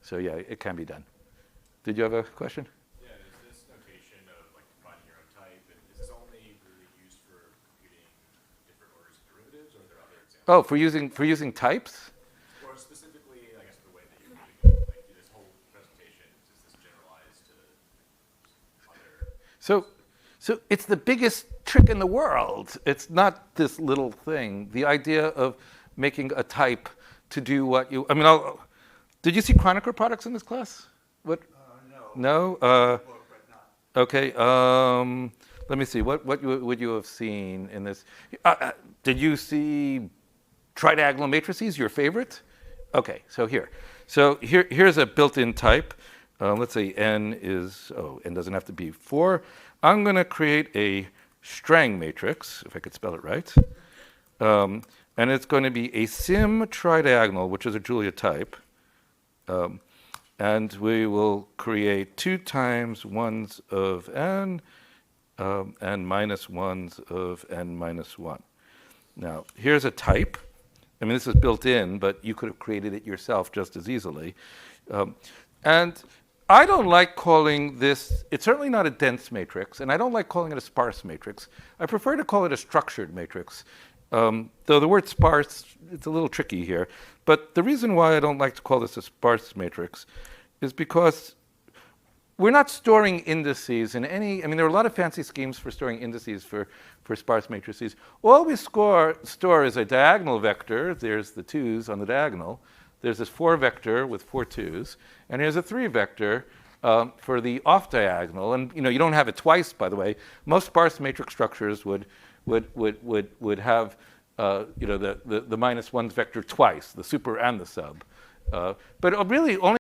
So yeah, it can be done. Did you have a question? Yeah, there's this notation of like defining your own type, and is this only really used for computing different orders of derivatives, or are there other examples? Oh, for using types? Or specifically, I guess the way that you're doing it, like this whole presentation, is this generalized to other? So it's the biggest trick in the world. It's not this little thing. The idea of making a type to do what you, I mean, did you see Kronecker products in this class? What? No. No? Book, but not. Okay. Let me see. What would you have seen in this? Did you see tridiagonal matrices, your favorite? Okay, so here's a built-in type. Let's say n doesn't have to be 4. I'm going to create a Strang matrix, if I could spell it right. And it's going to be a sim tridiagonal, which is a Julia type. And we will create 2 times 1s of n and minus 1s of n minus 1. Now, here's a type. I mean, this is built in, but you could have created it yourself just as easily. And I don't like calling this, it's certainly not a dense matrix, and I don't like calling it a sparse matrix. I prefer to call it a structured matrix. Though the word sparse, it's a little tricky here. But the reason why I don't like to call this a sparse matrix is because we're not storing indices in any, I mean, there are a lot of fancy schemes for storing indices for sparse matrices. All we store is a diagonal vector. There's the 2's on the diagonal. There's this 4 vector with 4 2's. And here's a 3 vector for the off diagonal. And you don't have it twice, by the way. Most sparse matrix structures would have the minus 1's vector twice, the super and the sub. But really only